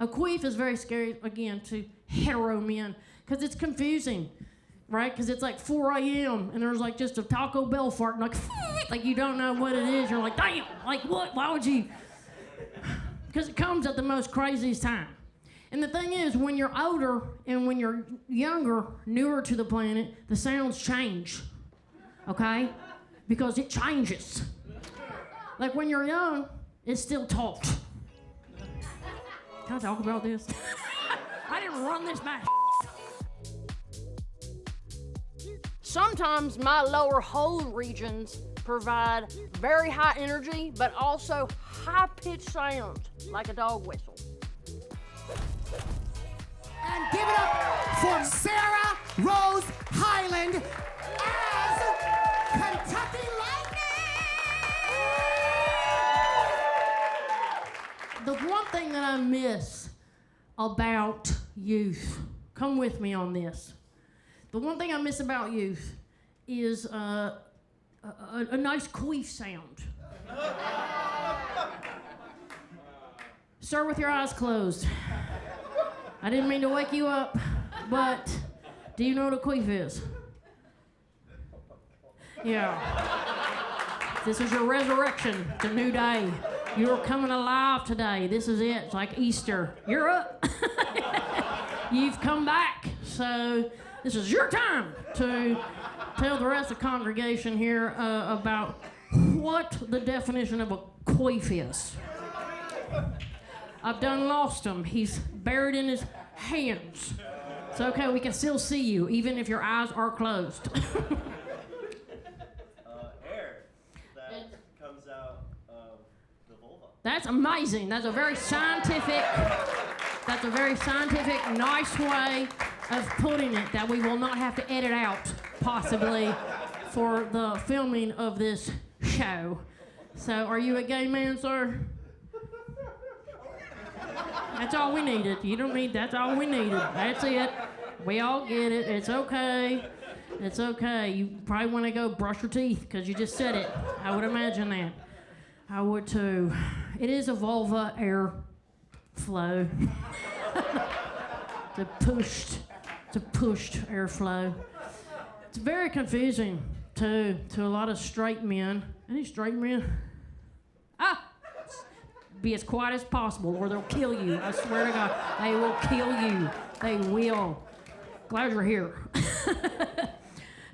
A queef is very scary, again, to hetero men, because it's confusing, right? Because it's like 4 a.m. and there's like just a Taco Bell fart, and like you don't know what it is. You're like, damn, like what? Why would you? Because it comes at the most craziest time. And the thing is, when you're older and when you're younger, newer to the planet, the sounds change, okay? Because it changes. Like when you're young, it's still talk. Can I talk about this? I didn't run this back. Sometimes my lower hold regions provide very high energy, but also high-pitched sound, like a dog whistle. And give it up for Sarah Rose Hyland as Kentucky Lightning! The one thing that I miss about youth, come with me on this. The one thing I miss about youth is a nice queef sound. Sir, with your eyes closed. I didn't mean to wake you up, but do you know what a queef is? Yeah. This is your resurrection. It's a new day. You're coming alive today. This is it. It's like Easter. You're up. You've come back. So this is your time to tell the rest of the congregation here about what the definition of a queef is. I've done lost him. He's buried in his hands. It's okay, we can still see you, even if your eyes are closed. Air that comes out of the vulva. That's amazing. That's a very scientific, nice way of putting it that we will not have to edit out, possibly, for the filming of this show. So, are you a gay man, sir? That's all we needed. You don't need, that's all we needed. That's it. We all get it. It's okay. It's okay. You probably want to go brush your teeth because you just said it. I would imagine that. I would too. It is a vulva air flow. It's a pushed airflow. It's very confusing too to a lot of straight men. Any straight men? Be as quiet as possible or they'll kill you. I swear to God, they will kill you. They will. Glad you're here.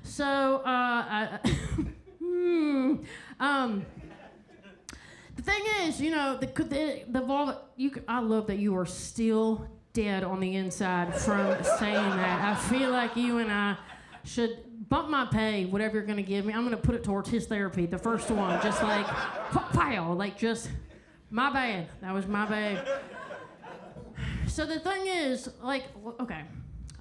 So, the thing is, you know, the vulva, I love that you are still dead on the inside from saying that. I feel like you and I should bump my pay, whatever you're gonna give me. I'm gonna put it towards his therapy, the first one, just like, pow, like just, my bad. That was my bad. So the thing is, like, okay,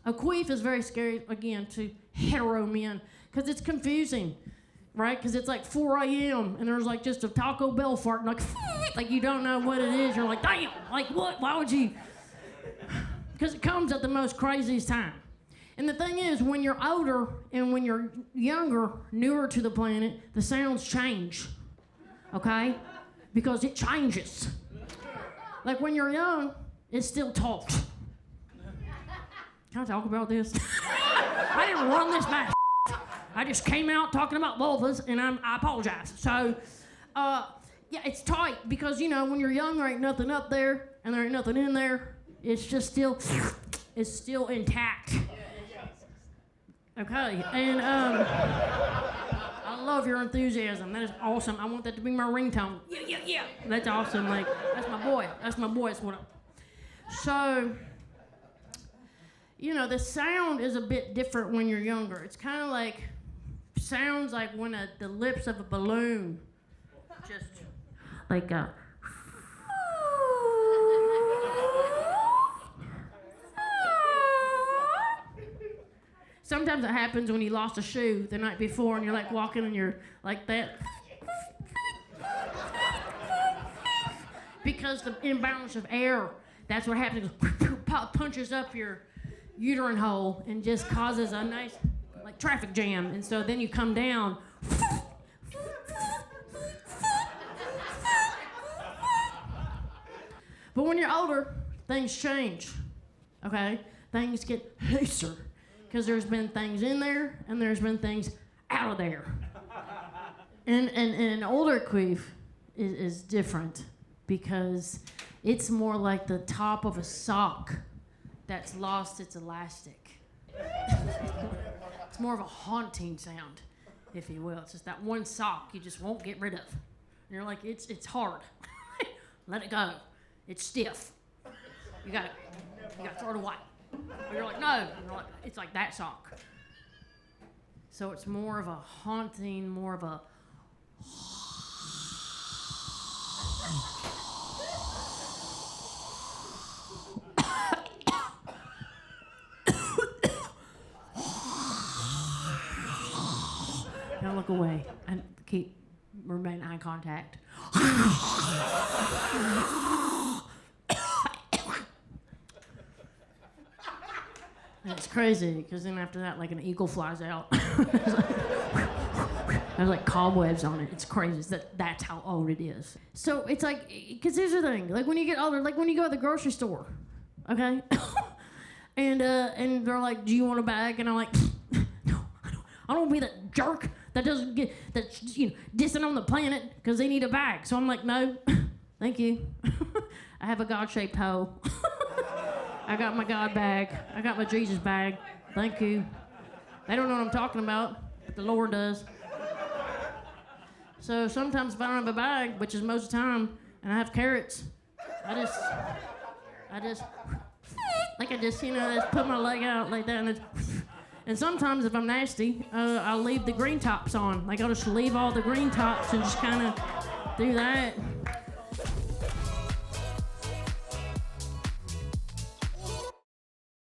a queef is very scary, again, to hetero men, because it's confusing, right? Because it's like 4 a.m. and there's like just a Taco Bell fart, and like you don't know what it is. You're like, damn, like what? Why would you? Because it comes at the most craziest time. And the thing is, when you're older and when you're younger, newer to the planet, the sounds change, okay? Because it changes. Like when you're young, it still talks. Can I talk about this? I didn't run this back. I just came out talking about vulvas, and I apologize. So, yeah, it's tight because, you know, when you're young, there ain't nothing up there, and there ain't nothing in there. It's just still, it's still intact. Okay, and I love your enthusiasm. That is awesome. I want that to be my ringtone. Yeah. That's awesome. Like, that's my boy. That's what I'm. So, you know, the sound is a bit different when you're younger. It's kind of like, sounds like when the lips of a balloon just, like a. Sometimes it happens when you lost a shoe the night before and you're like walking and you're like that. Because the imbalance of air, that's what happens. Punches up your uterine hole and just causes a nice like traffic jam. And so then you come down. But when you're older, things change, okay? Things get looser, because there's been things in there, and there's been things out of there. And an older queef is different, because it's more like the top of a sock that's lost its elastic. It's more of a haunting sound, if you will. It's just that one sock you just won't get rid of. And you're like, it's hard. Let it go. It's stiff. You gotta throw it away. But you're like, no. And you're like, it's like that sock. So it's more of a haunting, more of a Don't look away and remain eye contact. And it's crazy, because then after that, like an eagle flies out. There's like cobwebs on it. It's crazy. That's how old it is. So it's like, because here's the thing, like when you get older, like when you go to the grocery store, okay? and they're like, do you want a bag? And I'm like, no, I don't want to be that jerk that's dissing on the planet because they need a bag. So I'm like, no, thank you. I have a God-shaped hole. I got my God bag. I got my Jesus bag. Thank you. They don't know what I'm talking about, but the Lord does. So sometimes if I don't have a bag, which is most of the time, and I have carrots, I just put my leg out like that, and sometimes if I'm nasty, I'll leave the green tops on. Like I'll just leave all the green tops and just kind of do that.